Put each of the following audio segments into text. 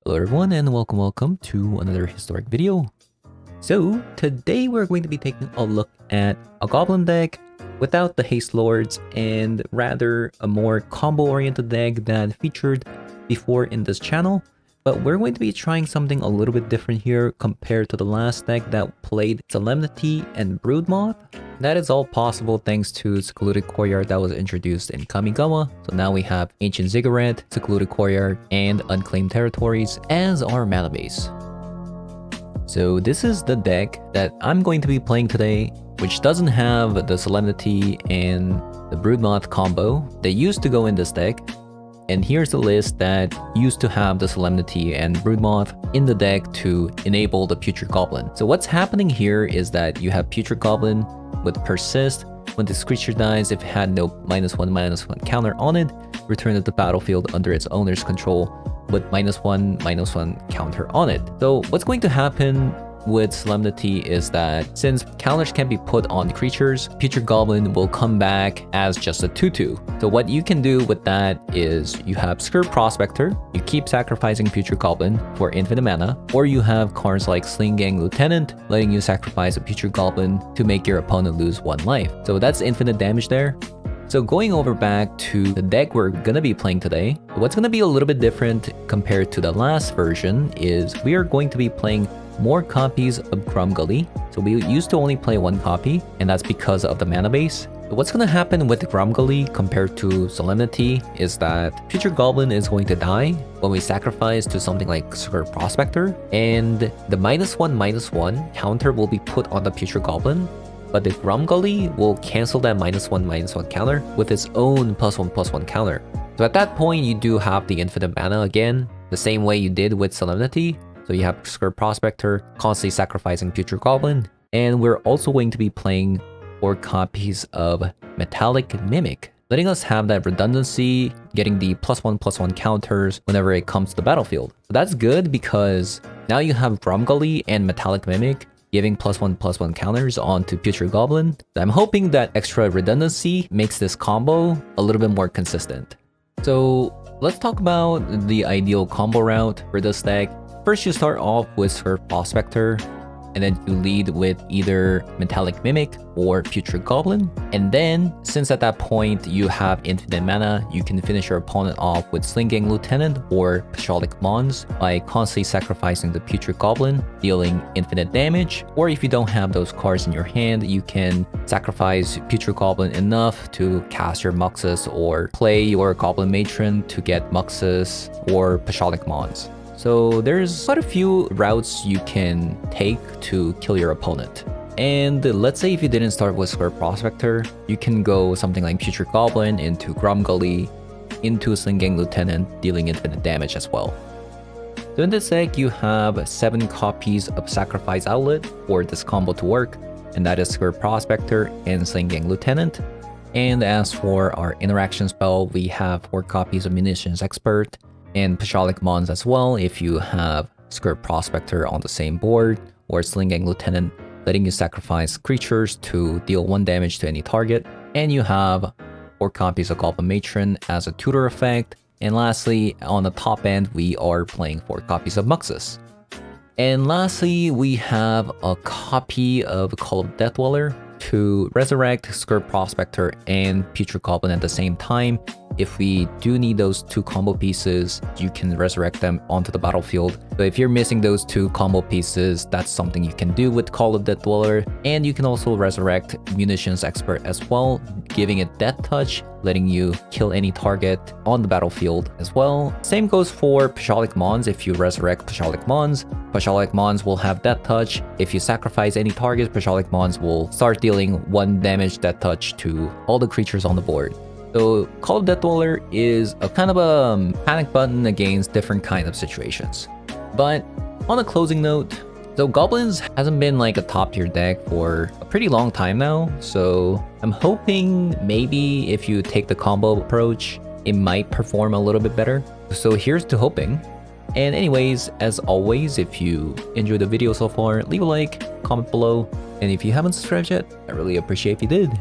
Hello everyone and welcome to another historic video. So today we're going to be taking a look at a Goblin deck without the Haste Lords and rather a more combo oriented deck that featured before in this channel. But we're going to be trying something a little bit different here compared to the last deck that played Solemnity and Broodmoth. That is all possible thanks to Secluded Courtyard that was introduced in Kamigawa. So now we have Ancient Ziggurat, Secluded Courtyard, and Unclaimed Territories as our mana base. So this is the deck that I'm going to be playing today, which doesn't have the Solemnity and the Broodmoth combo. They used to go in this deck. And here's the list that used to have the Solemnity and Broodmoth in the deck to enable the Putrid Goblin. So what's happening here is that you have Putrid Goblin with Persist. When this creature dies, if it had no -1/-1 counter on it, return it to the battlefield under its owner's control with -1/-1 counter on it. So what's going to happen with Solemnity is that since counters can be put on creatures, Putrid Goblin will come back as just a 2/2. So what you can do with that is you have Scourge Prospector, you keep sacrificing Putrid Goblin for infinite mana, or you have cards like Sling-Gang Lieutenant, letting you sacrifice a Putrid Goblin to make your opponent lose 1 life. So that's infinite damage there. So going over back to the deck we're gonna be playing today, what's gonna be a little bit different compared to the last version is we are going to be playing more copies of Grumgully. So we used to only play 1 copy, and that's because of the mana base. But what's going to happen with Grumgully compared to Solemnity is that Putrid Goblin is going to die when we sacrifice to something like Scourge Prospector, and the -1/-1 counter will be put on the Putrid Goblin, but the Grumgully will cancel that -1/-1 counter with its own +1/+1 counter. So at that point, you do have the infinite mana again, the same way you did with Solemnity. So you have Scourge Prospector, constantly sacrificing Putrid Goblin, and we're also going to be playing 4 copies of Metallic Mimic, letting us have that redundancy, getting the +1/+1 counters whenever it comes to the battlefield. So that's good because now you have Grumgully and Metallic Mimic giving +1/+1 counters onto Putrid Goblin. I'm hoping that extra redundancy makes this combo a little bit more consistent. So let's talk about the ideal combo route for this deck. First, you start off with Scourge Prospector, and then you lead with either Metallic Mimic or Putrid Goblin. And then, since at that point you have infinite mana, you can finish your opponent off with Sling-Gang Lieutenant or Post-Alchemy Mons by constantly sacrificing the Putrid Goblin, dealing infinite damage. Or if you don't have those cards in your hand, you can sacrifice Putrid Goblin enough to cast your Muxus or play your Goblin Matron to get Muxus or Post-Alchemy Mons. So there's quite a few routes you can take to kill your opponent. And let's say if you didn't start with Scourge Prospector, you can go something like Putrid Goblin into Grumgully, into Sling-Gang Lieutenant, dealing infinite damage as well. So in this deck, you have 7 copies of Sacrifice Outlet for this combo to work, and that is Scourge Prospector and Sling-Gang Lieutenant. And as for our interaction spell, we have 4 copies of Munitions Expert, and Post-Alchemy Mons as well if you have Scourge Prospector on the same board, or Sling-Gang Lieutenant, letting you sacrifice creatures to deal 1 damage to any target. And you have 4 copies of Goblin Matron as a tutor effect. And lastly, on the top end, we are playing 4 copies of Muxus. And lastly, we have a copy of Call of Deathweller to resurrect Scourge Prospector and Putrid Goblin at the same time. If we do need those 2 combo pieces, you can resurrect them onto the battlefield. So if you're missing those 2 combo pieces, that's something you can do with Call of Deathweller. And you can also resurrect Munitions Expert as well, giving it Death Touch, letting you kill any target on the battlefield as well. Same goes for Post-Alchemy Mons. If you resurrect Post-Alchemy Mons will have Death Touch. If you sacrifice any target, Post-Alchemy Mons will start dealing 1 damage Death Touch to all the creatures on the board. So Call of Deathweller is a kind of a panic button against different kind of situations. But on a closing note, so Goblins hasn't been like a top tier deck for a pretty long time now. So I'm hoping maybe if you take the combo approach, it might perform a little bit better. So here's to hoping. And anyways, as always, if you enjoyed the video so far, leave a like, comment below. And if you haven't subscribed yet, I really appreciate if you did.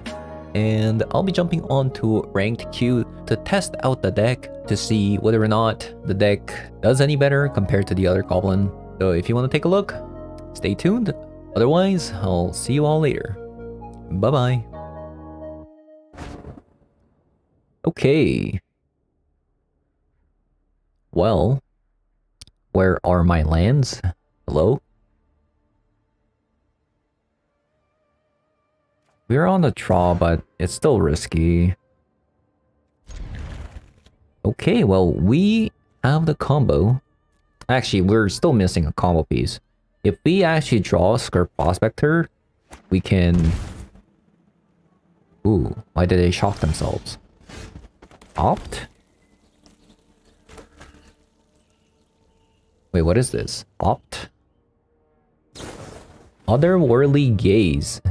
and I'll be jumping on to ranked queue to test out the deck to see whether or not the deck does any better compared to the other Goblin. So if you want to take a look, stay tuned. Otherwise, I'll see you all later. Bye-bye. Okay. Well, where are my lands? Hello? We're on the draw, but it's still risky. Okay, well, we have the combo. Actually, we're still missing a combo piece. If we actually draw a Skirt Prospector, we can... Ooh, why did they shock themselves? Opt? Wait, what is this? Opt? Otherworldly Gaze.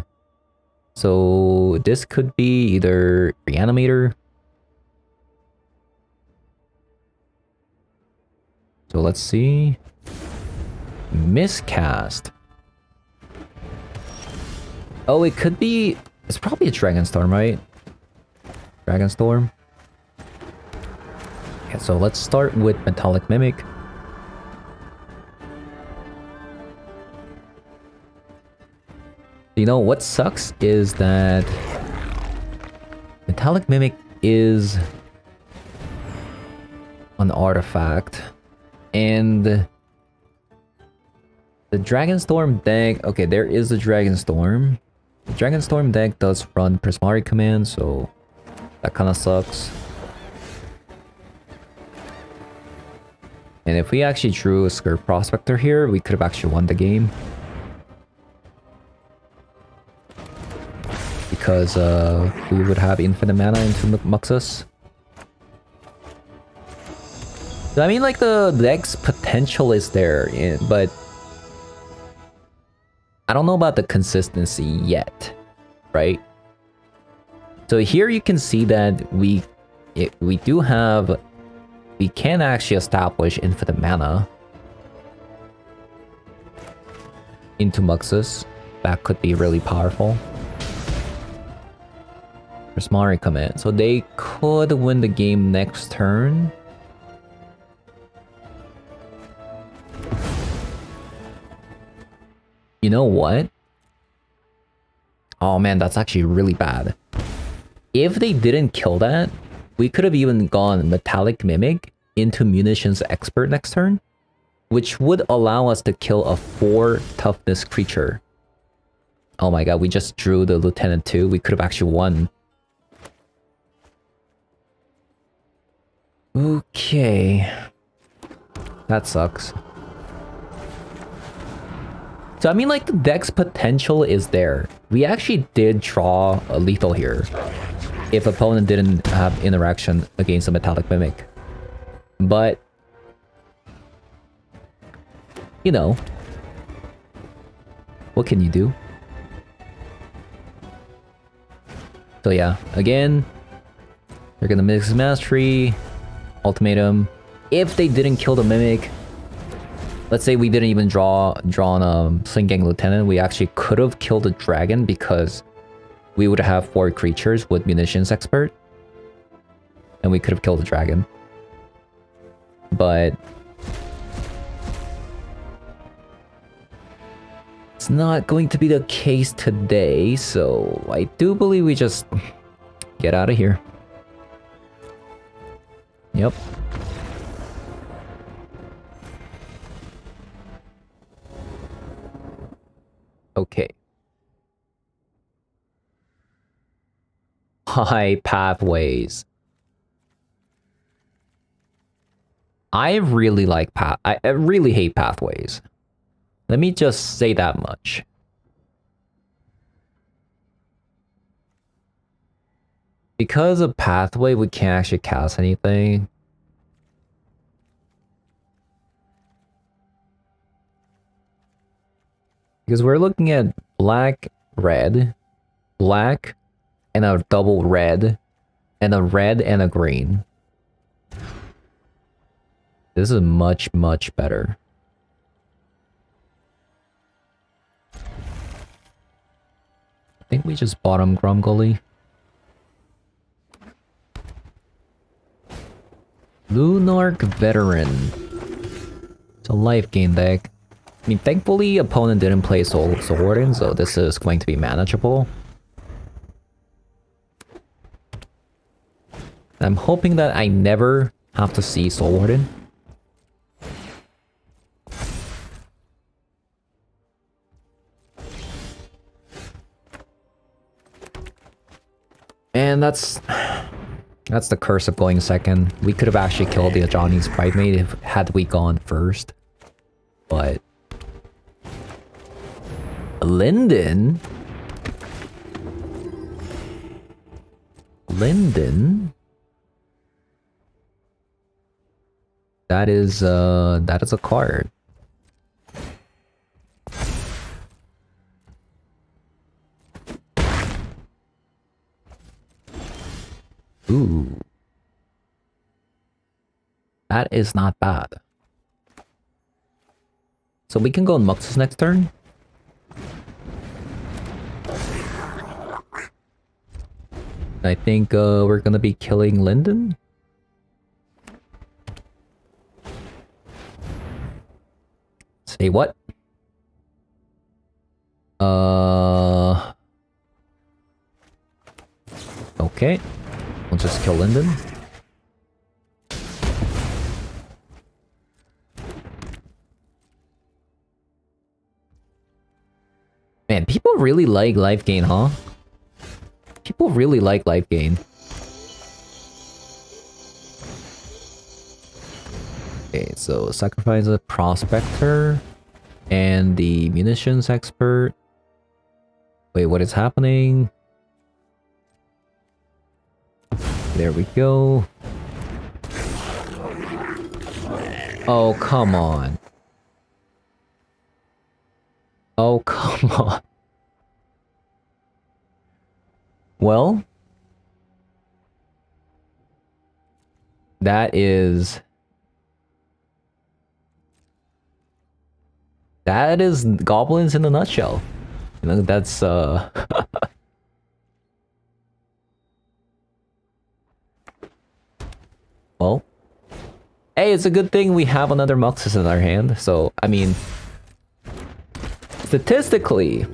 So this could be either Reanimator. So let's see. Miscast. Oh, it could be... It's probably a Dragonstorm, right? Dragonstorm. Yeah, so let's start with Metallic Mimic. You know, what sucks is that Metallic Mimic is an artifact, and the Dragonstorm deck... Okay, there is a Dragonstorm. The Dragonstorm deck does run Prismari command, so that kind of sucks. And if we actually drew a Skirt Prospector here, we could have actually won the game. Because we would have infinite mana into Muxus. So, I mean, like, the deck's potential is there, but I don't know about the consistency yet, right? So here you can see that we can actually establish infinite mana into Muxus. That could be really powerful. Prismari command. So they could win the game next turn. You know what? Oh man, that's actually really bad. If they didn't kill that, we could have even gone Metallic Mimic into Munitions Expert next turn, which would allow us to kill a 4 toughness creature. Oh my god, we just drew the Lieutenant too. We could have actually won. Okay. That sucks. So I mean, like, the deck's potential is there. We actually did draw a lethal here if opponent didn't have interaction against a Metallic Mimic. But, you know, what can you do? So yeah, again, they're gonna mix Mastery, Ultimatum. If they didn't kill the Mimic, let's say we didn't even draw on Sling-Gang Lieutenant, we actually could have killed the dragon because we would have 4 creatures with Munitions Expert. And we could have killed the dragon. But it's not going to be the case today, so I do believe we just get out of here. Yep. Okay. High pathways. I really like I really hate pathways. Let me just say that much. Because of pathway, we can't actually cast anything. Because we're looking at black, red, black, and a double red, and a red and a green. This is much, much better. I think we just bottom Grumgully. Lunark Veteran. It's a life gain deck. I mean, thankfully, opponent didn't play Soul Warden, so this is going to be manageable. I'm hoping that I never have to see Soul Warden. And that's the curse of going second. We could have actually killed the Ajani's Pridemate if had we gone first. But Linden? That is a card. Ooh. That is not bad. So we can go on Muxus next turn. I think we're gonna be killing Linden. Say what? Okay. We'll just kill Linden. Man, people really like life gain, huh? People really like life gain. Okay, so sacrifice a prospector and the munitions expert. Wait, what is happening? There we go. Oh, come on. Oh, come on. Well, that is Goblins in a nutshell. You know, that's well, hey, it's a good thing we have another Muxus in our hand. So, I mean, statistically,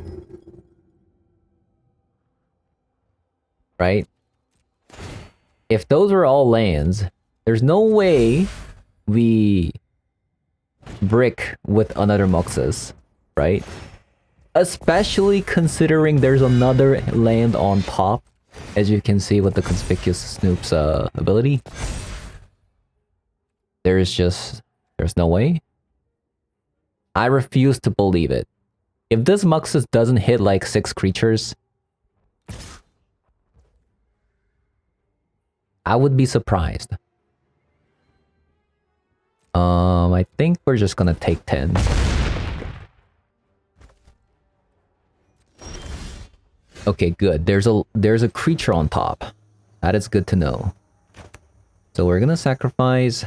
right? If those were all lands, there's no way we brick with another Muxus, right? Especially considering there's another land on top, as you can see with the Conspicuous Snoop's ability. There's no way. I refuse to believe it. If this Muxus doesn't hit like 6 creatures, I would be surprised. I think we're just gonna take 10. Okay, good. There's a creature on top. That is good to know. So we're gonna sacrifice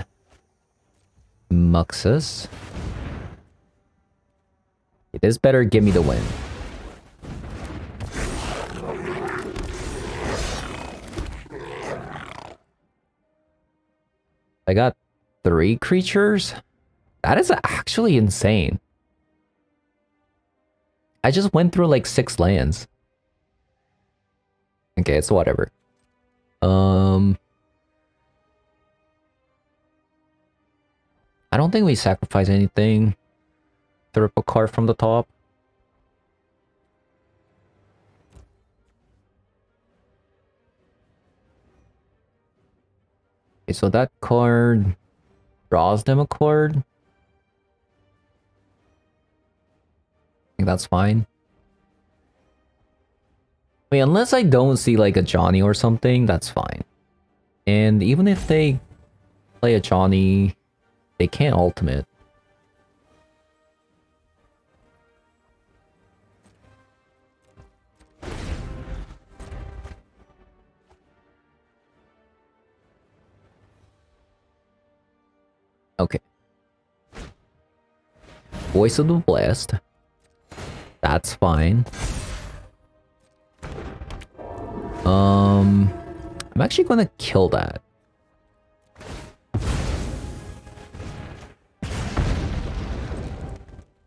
Muxus. This better give me the win. I got 3 creatures? That is actually insane. I just went through like 6 lands. Okay, it's whatever. I don't think we sacrifice anything to rip a card from the top. Okay, so that card draws them a card. I think that's fine. I mean, unless I don't see like a Johnny or something, that's fine. And even if they play a Johnny, they can't ultimate. Okay. Voice of the Blast. That's fine. I'm actually gonna kill that.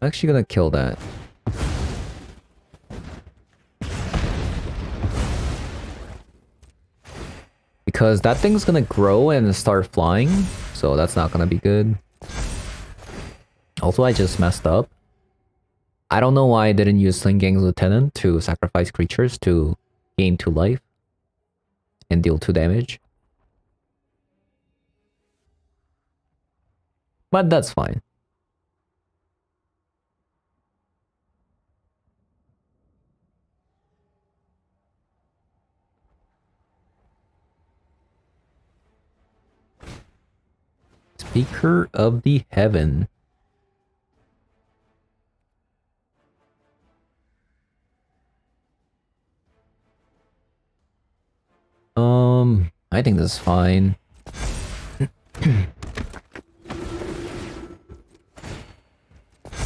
I'm actually gonna kill that. Because that thing's gonna grow and start flying, so that's not gonna be good. Also, I just messed up. I don't know why I didn't use Sling-Gang's Lieutenant to sacrifice creatures to gain 2 life and deal 2 damage. But that's fine. Speaker of the Heaven. I think this is fine.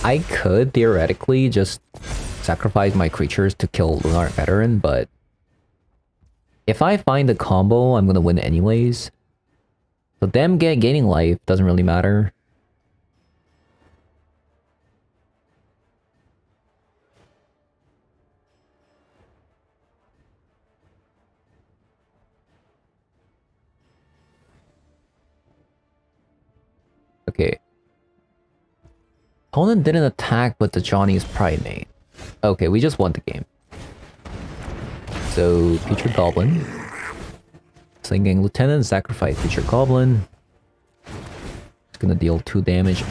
I could theoretically just sacrifice my creatures to kill Lunar Veteran, but if I find the combo, I'm gonna win anyways. So them gaining life doesn't really matter. Okay. Opponent didn't attack with the Johnny's Primate. Okay, we just won the game. So, future Goblin. Sling-Gang Lieutenant, sacrifice future Goblin. It's gonna deal 2 damage.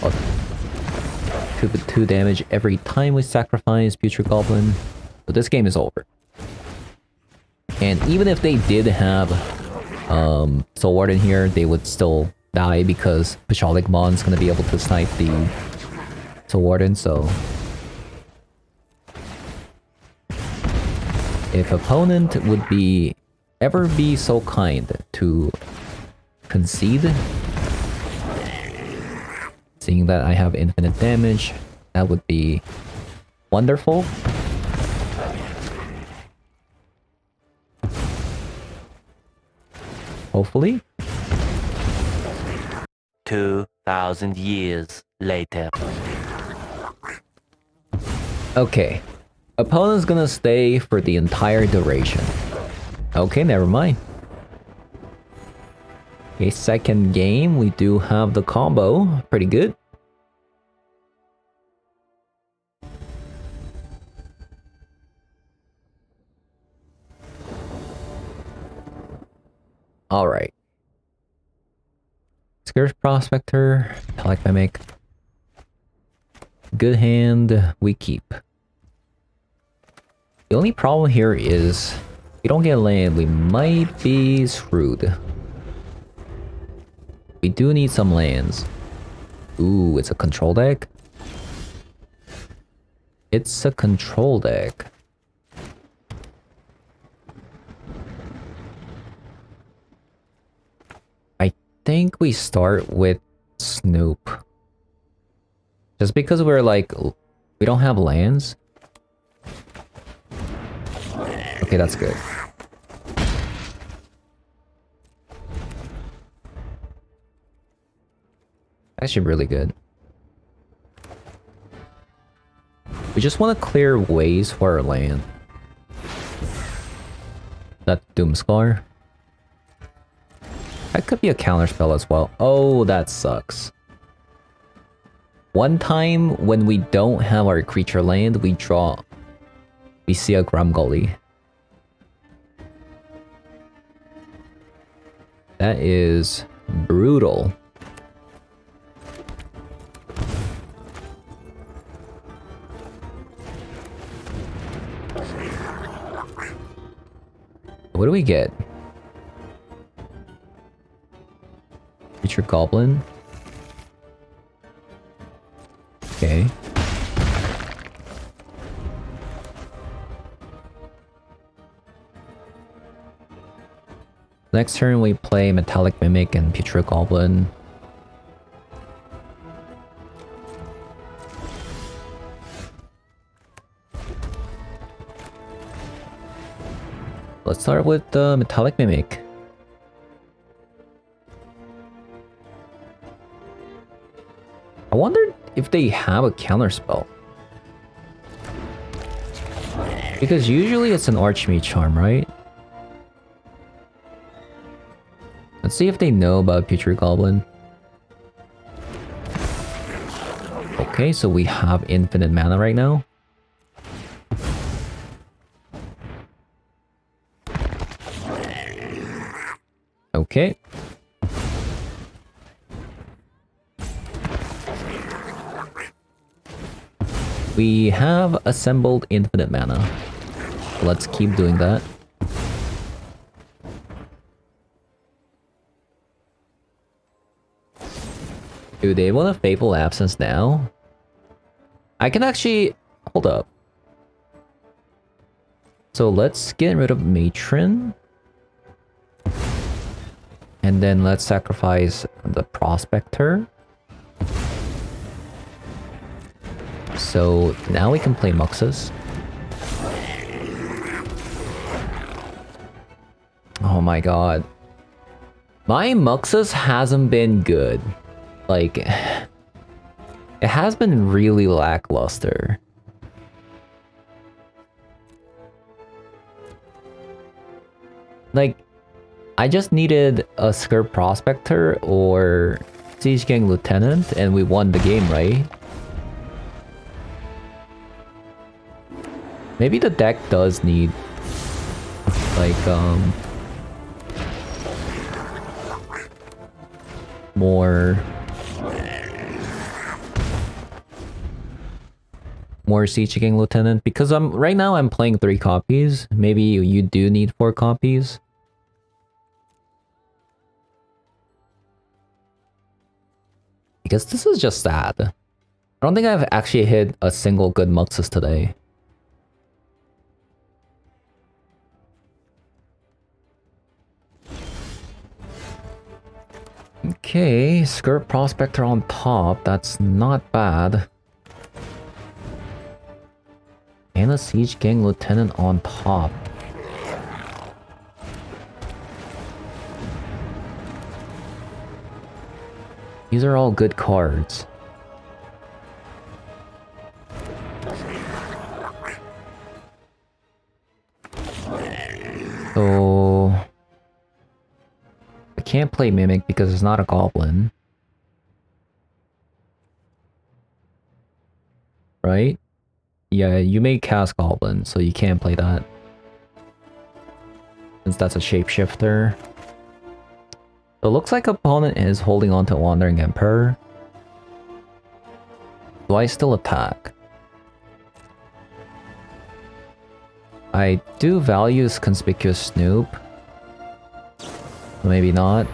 2 damage every time we sacrifice future Goblin. So this game is over. And even if they did have Soul Warden here, they would still die because Pashalik Mon's gonna be able to snipe the Soul Warden, so... If opponent would ever be so kind to concede, seeing that I have infinite damage, that would be wonderful. Hopefully. 2,000 years later. Okay. Opponent's gonna stay for the entire duration. Okay, never mind. Okay, second game, we do have the combo. Pretty good. Alright. Scarce Prospector, Metallic Mimic. Good hand, we keep. The only problem here is, if we don't get land, we might be screwed. We do need some lands. Ooh, it's a control deck? It's a control deck. I think we start with Snoop. Just because we're like, we don't have lands. Okay, that's good. Actually really good. We just want to clear ways for our land. That Doomscar. That could be a counterspell as well. Oh, that sucks. One time when we don't have our creature land, we see a Grimgully. That is brutal. What do we get? Future Goblin. Okay. Next turn we play Metallic Mimic and Future Goblin. Let's start with the Metallic Mimic. I wonder if they have a counter spell. Because usually it's an Archmage Charm, right? Let's see if they know about Future Goblin. Okay, so we have infinite mana right now. Okay. We have assembled infinite mana. Let's keep doing that. Do they want a Fateful Absence now? I can actually... Hold up. So let's get rid of Matron. And then let's sacrifice the Prospector. So now we can play Muxus. Oh my god. My Muxus hasn't been good. Like, it has been really lackluster. Like, I just needed a Skirt Prospector or Siege-Gang Lieutenant and we won the game, right? Maybe the deck does need, like, more Siege-Gang Lieutenant, because right now I'm playing 3 copies. Maybe you do need 4 copies. Because this is just sad. I don't think I've actually hit a single good Muxus today. Okay, Skirt Prospector on top. That's not bad. And a Siege-Gang Lieutenant on top. These are all good cards. So... I can't play Mimic because it's not a Goblin. Right? Yeah, you may cast Goblin, so you can't play that. Since that's a shapeshifter. So it looks like opponent is holding on to Wandering Emperor. Do I still attack? I do value Conspicuous Snoop. Maybe not.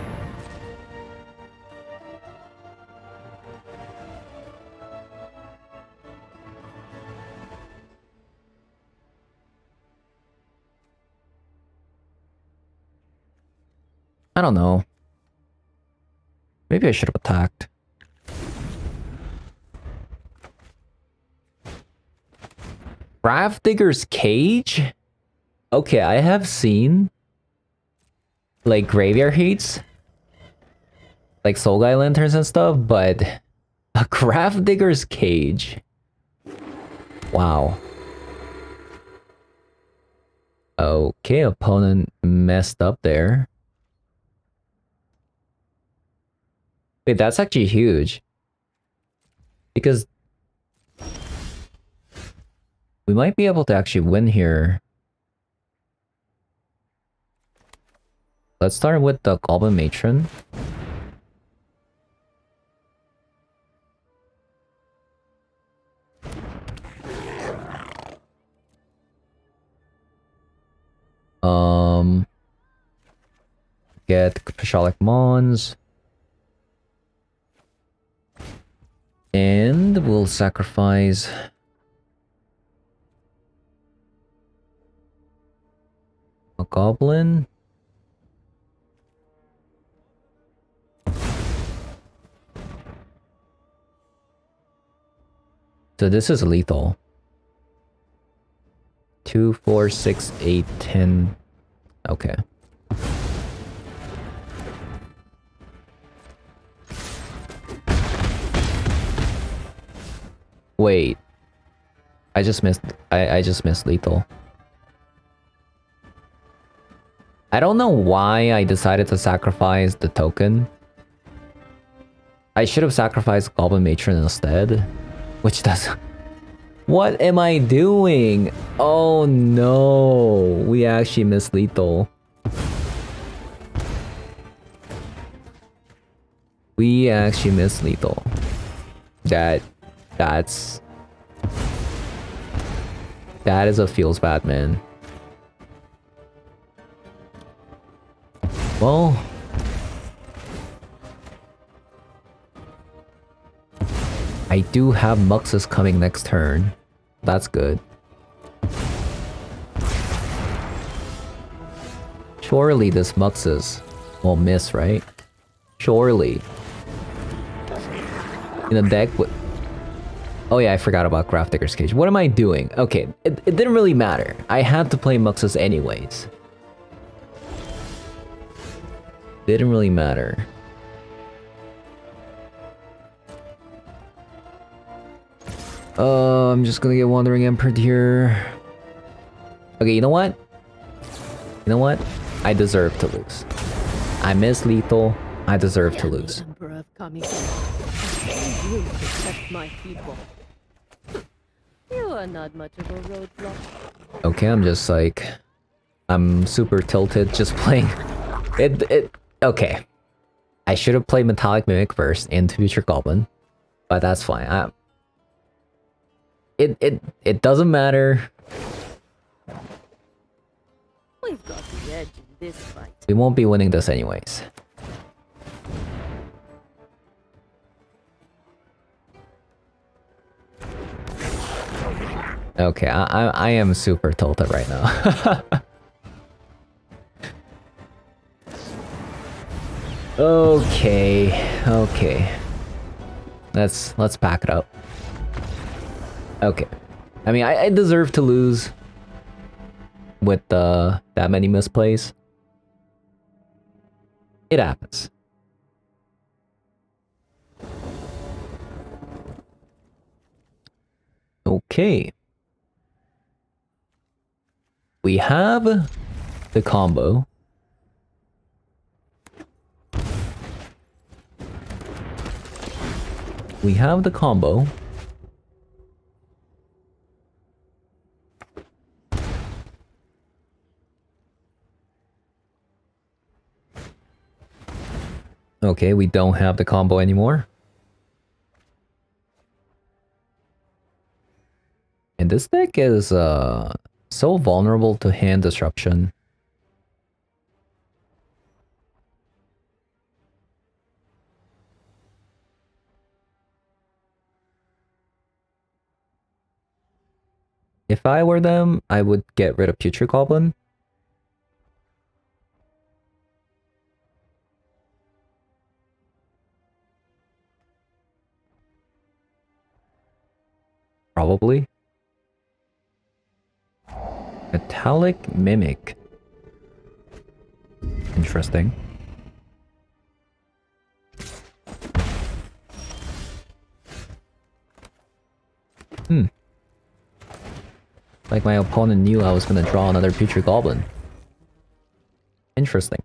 I don't know. Maybe I should have attacked. Gravedigger's Cage? Okay, I have seen like graveyard heats, like Soul Guy Lanterns and stuff, but a Gravedigger's Cage. Wow. Okay, opponent messed up there. Wait, that's actually huge. Because we might be able to actually win here. Let's start with the Goblin Matron. Get Pashalic Mons. And we'll sacrifice a Goblin. So this is lethal. 2, 4, 6, 8, 10. Okay. Wait. I just missed... I just missed lethal. I don't know why I decided to sacrifice the token. I should have sacrificed Goblin Matron instead. Which does... What am I doing? Oh no. We actually missed lethal. We actually missed lethal. That's... That is a feels bad, man. Well... I do have Muxus coming next turn. That's good. Surely this Muxus won't miss, right? Surely. In a deck with... Oh yeah, I forgot about Grafdigger's Cage. What am I doing? Okay, it didn't really matter. I had to play Muxus anyways. Didn't really matter. I'm just gonna get Wandering Emperor here. Okay, you know what? You know what? I deserve to lose. I miss lethal. I deserve to lose. Emperor of Kamigawa, I will protect my people. You are not much of a roadblock. Okay, I'm just like... I'm super tilted just playing... Okay. I should have played Metallic Mimic first into Future Goblin. But that's fine. It doesn't matter. We've got the edge in this fight. We won't be winning this anyways. Okay, I am super tilted right now. Okay. Let's pack it up. Okay. I mean, I deserve to lose with that many misplays. It happens. Okay. We have the combo. We have the combo. Okay, we don't have the combo anymore. And this deck is so vulnerable to hand disruption. If I were them, I would get rid of Future Goblin. Probably. Metallic Mimic. Interesting. Like my opponent knew I was gonna draw another Future Goblin. Interesting.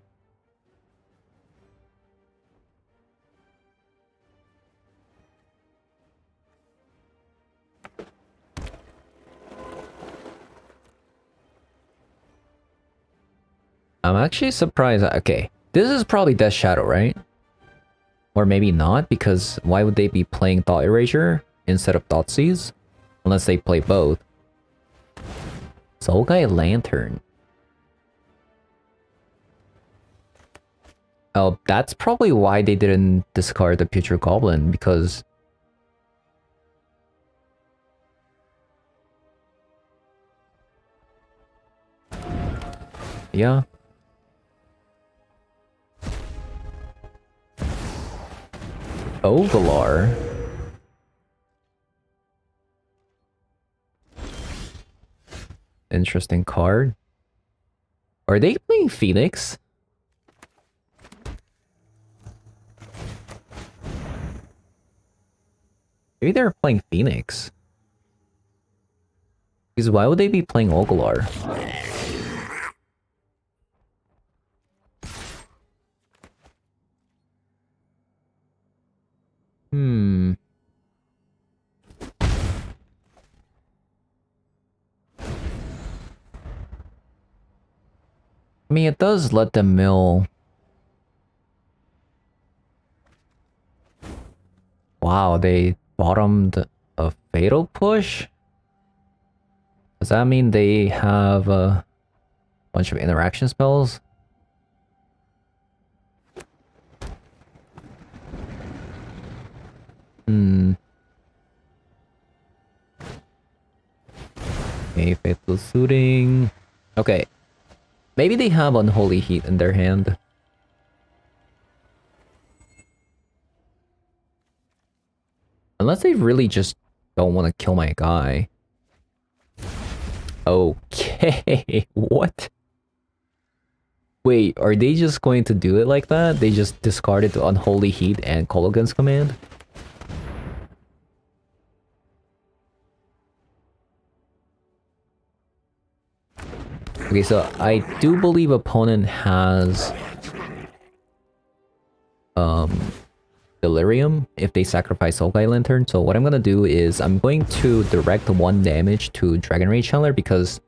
I'm actually surprised. Okay, this is probably Death Shadow, right? Or maybe not, because why would they be playing Thought Erasure instead of Thoughtseize? Unless they play both. Soulguy Lantern. Oh, that's probably why they didn't discard the Future Goblin, because... Yeah. Ovalar. Interesting card. Are they playing Phoenix? Maybe they're playing Phoenix. Because why would they be playing Ogalar? Hmm. I mean, it does let them mill. Wow, they bottomed a fatal push? Does that mean they have a bunch of interaction spells? Hmm. Okay, fatal suiting. Okay. Maybe they have Unholy Heat in their hand. Unless they really just don't want to kill my guy. Okay, what? Wait, are they just going to do it like that? They just discarded the Unholy Heat and Kolaghan's command? Okay, so I do believe opponent has Delirium if they sacrifice Soulguy Lantern. So what I'm gonna do is I'm going to direct 1 damage to Dragon Rage Channeler because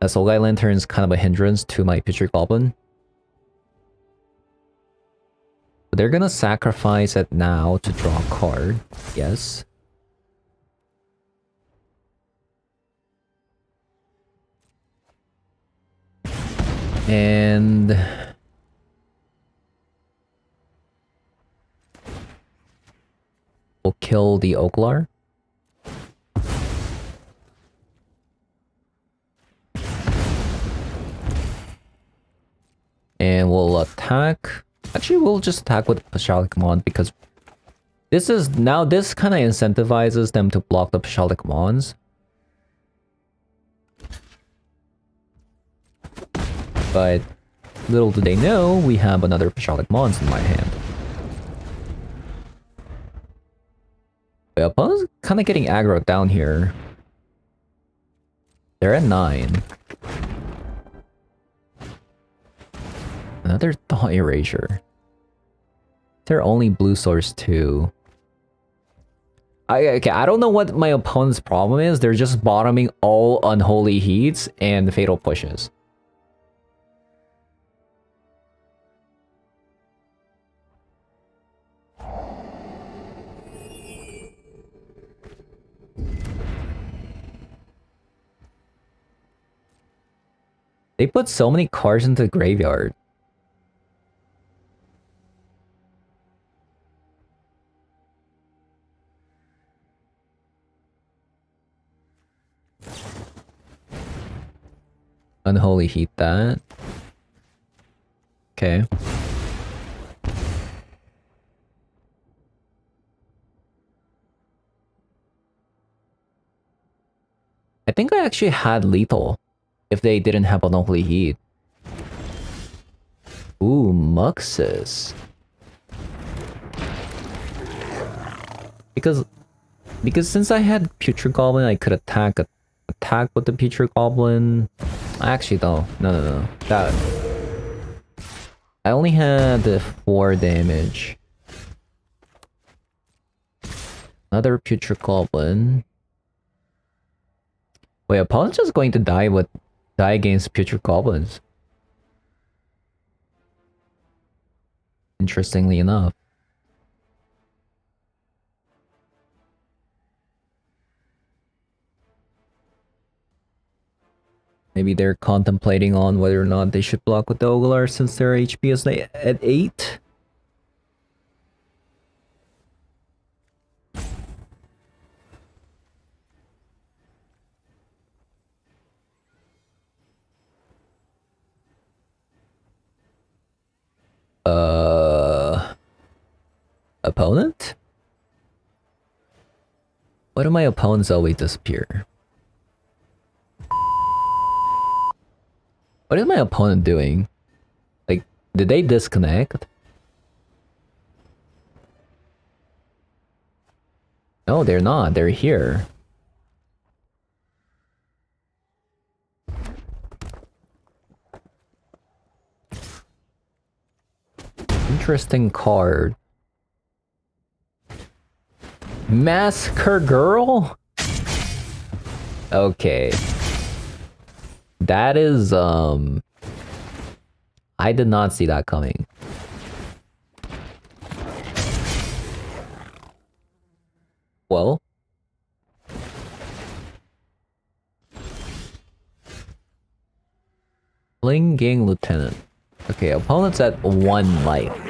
that Soulguy Lantern is kind of a hindrance to my Putrid Goblin. But they're gonna sacrifice it now to draw a card. Yes. And we'll kill the Oaklar. And we'll attack. Actually, we'll just attack with Post-Alchemy Mon because this kind of incentivizes them to block the Post-Alchemy Mons. But little do they know, we have another Post-Alchemy Mons in my hand. The opponent's kind of getting aggro down here. They're at 9. Another Thought Erasure. They're only blue source too. Okay, I don't know what my opponent's problem is. They're just bottoming all Unholy Heats and Fatal Pushes. They put so many cards into the graveyard. Unholy Heat that. Okay. I think I actually had lethal if they didn't have Unholy Heat. Ooh, Muxus. Because since I had Putrid Goblin, I could attack with the Putrid Goblin. Actually, no. That I only had 4 damage. Another Putrid Goblin. Wait, opponent's just going to die against Putrid Goblins. Interestingly enough. Maybe they're contemplating on whether or not they should block with the Ogalar since their HP is at 8. Opponent? Why do my opponents always disappear? What is my opponent doing? Like, did they disconnect? No, they're not. They're here. interesting card. Massacre Girl? Okay. That is, I did not see that coming. Well. Sling-Gang Lieutenant. Okay, opponent's at 1 life.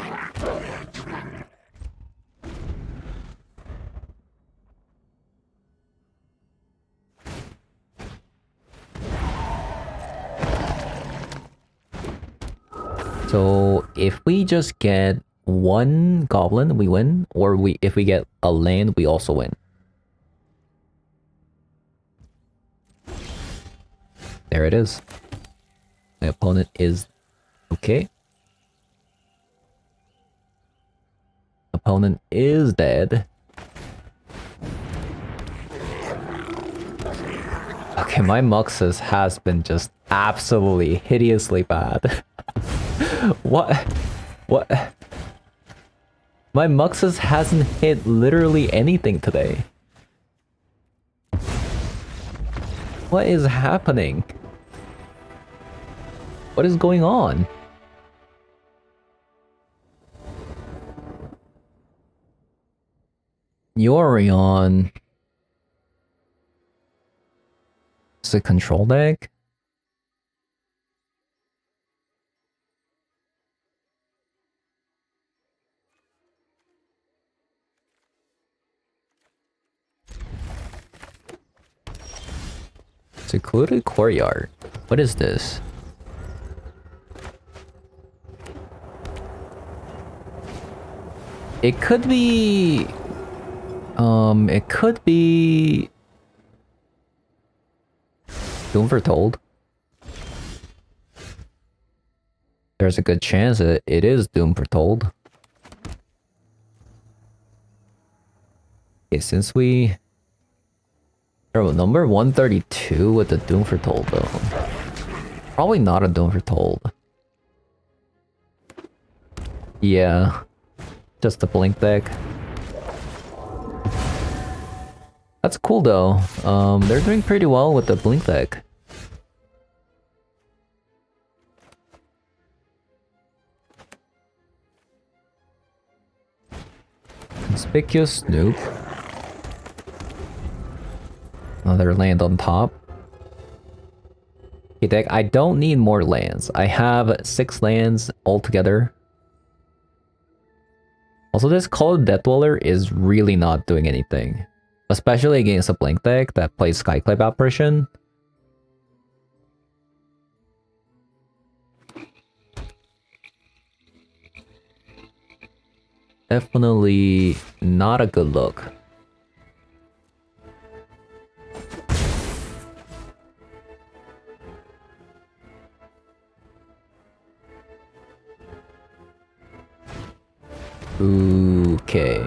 So if we just get 1 goblin, we win. Or if we get a land, we also win. There it is. My opponent is okay. Opponent is dead. Okay, my Muxus has been just absolutely hideously bad. What? My Muxus hasn't hit literally anything today. What is happening? What is going on? Yorion. Is it control deck? Secluded Courtyard. What is this? It could be... it could be... Doom Foretold. There's a good chance that it is Doom Foretold. Okay, since we... Oh, number 132 with the Doom Foretold, though. Probably not a Doom Foretold. Yeah. Just a blink deck. That's cool, though. They're doing pretty well with the blink deck. Conspicuous Snoop. Another land on top. Okay, deck, I don't need more lands. I have 6 lands altogether. Also, this Call of Death Dweller is really not doing anything. Especially against a blink deck that plays Skyclave Apparition. Definitely not a good look. Okay.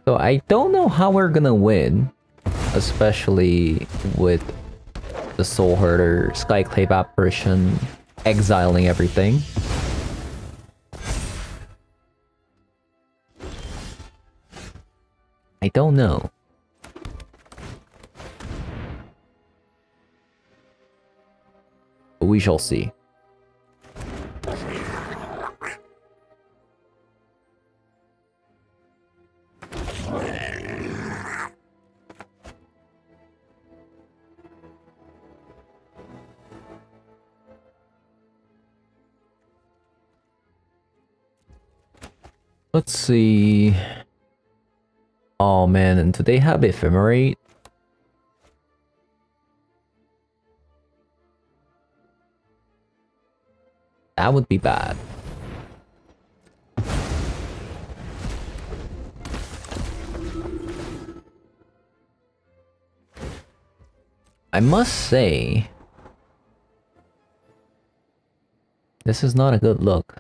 So I don't know how we're gonna win, especially with the Soul Herder, Skyclave Apparition, exiling everything. I don't know. But we shall see. Let's see. Oh man, and do they have Ephemerate? That would be bad. I must say, this is not a good look.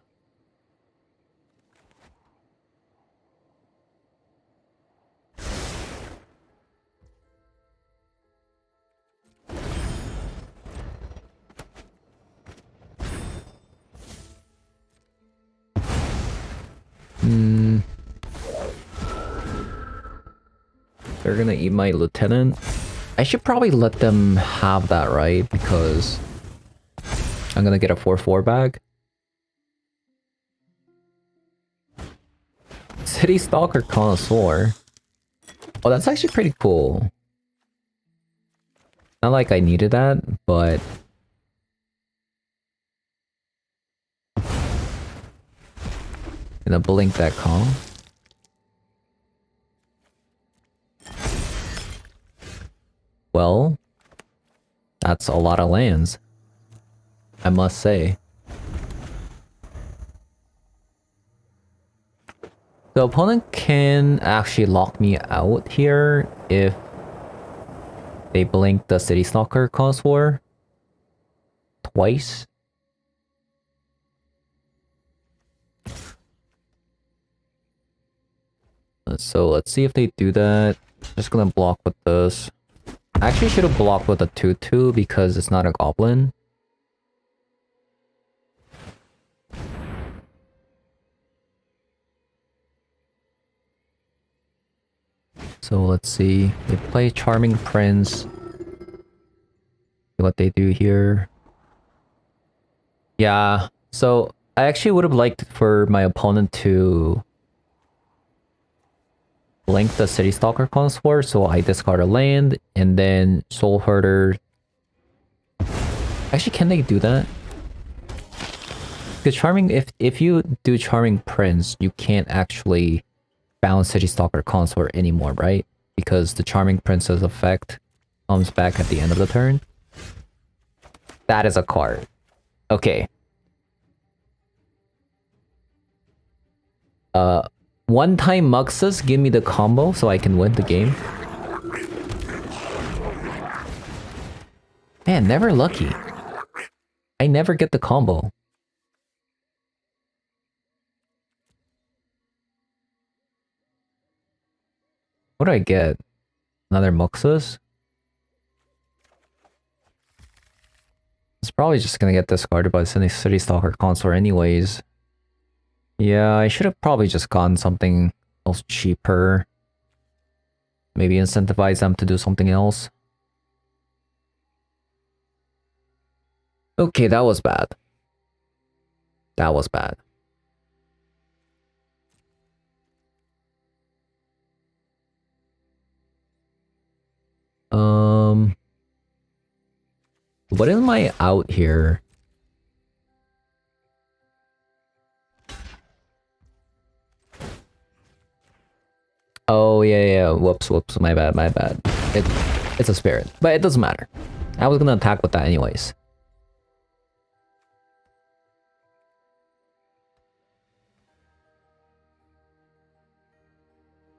They're gonna eat my lieutenant. I should probably let them have that, right? Because I'm gonna get a 4/4 bag. City Stalker Connoisseur. Oh, that's actually pretty cool. Not like I needed that, but... Gonna blink that call. Well, that's a lot of lands, I must say. The opponent can actually lock me out here if they blink the City Stalker Connoisseur twice. So let's see if they do that. Just gonna block with this. I actually should have blocked with a 2/2 because it's not a goblin. So let's see. They play Charming Prince. See what they do here. Yeah, so I actually would have liked for my opponent to blink the City Stalker Connoisseur, so I discard a land, and then Soul Herder. Actually, can they do that? Because Charming, if you do Charming Prince, you can't actually bounce City Stalker Connoisseur anymore, right? Because the Charming Prince's effect comes back at the end of the turn. That is a card. Okay. One-time Muxus, give me the combo so I can win the game. Man, never lucky. I never get the combo. What do I get? Another Muxus? It's probably just gonna get discarded by City Stalker Connoisseur anyways. Yeah, I should have probably just gotten something else cheaper. Maybe incentivize them to do something else. Okay, that was bad. That was bad. What is my out here? Oh, yeah. Whoops. My bad. It's a spirit. But it doesn't matter. I was gonna attack with that anyways.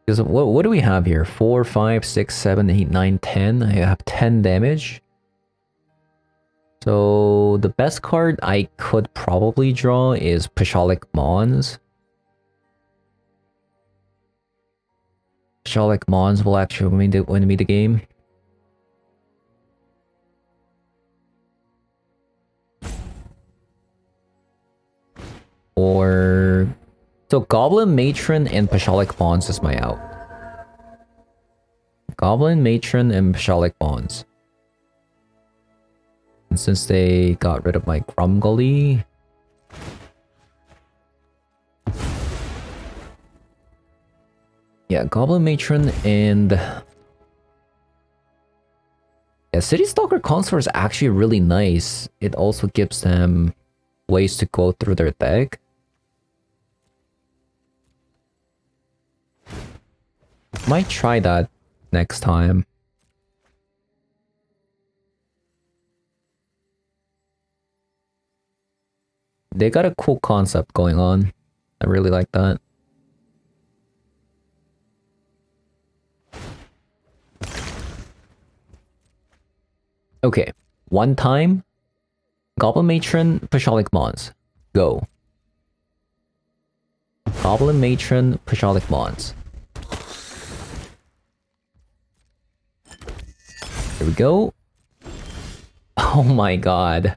Because what do we have here? 4, 5, 6, 7, 8, 9, 10. I have 10 damage. So the best card I could probably draw is Pashalik Mons. Pashalik Mons will actually win me the game. Or... So Goblin, Matron, and Pashalik Mons is my out. Goblin, Matron, and Pashalik Mons. And since they got rid of my Grumgully... Yeah, Goblin, Matron, and... Yeah, City Stalker Connoisseur is actually really nice. It also gives them ways to go through their deck. Might try that next time. They got a cool concept going on. I really like that. Okay, one time. Goblin Matron, Pashalik Mons. Go. Goblin Matron, Pashalik Mons. Here we go. Oh my god.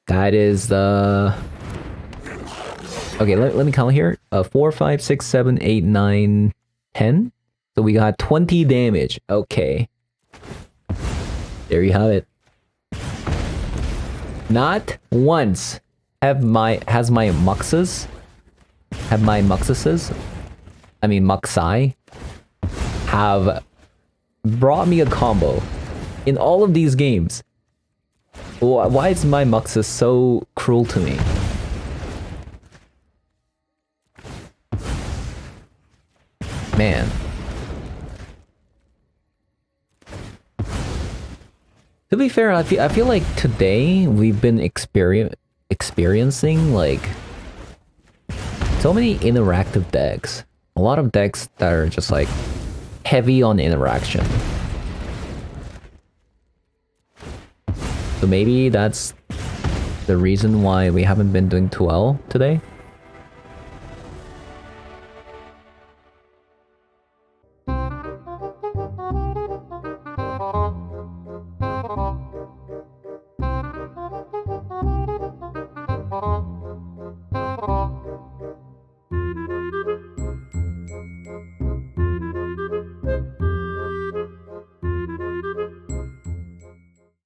That is the... Okay, let me count here. 4, 5, 6, 7, 8, 9, 10. So we got 20 damage. Okay. There you have it. Not once has my Muxuses, I mean Muxai, have brought me a combo in all of these games. Why is my Muxus so cruel to me? Man. To be fair, I feel like today we've been experiencing like so many interactive decks. A lot of decks that are just like heavy on interaction. So maybe that's the reason why we haven't been doing too well today.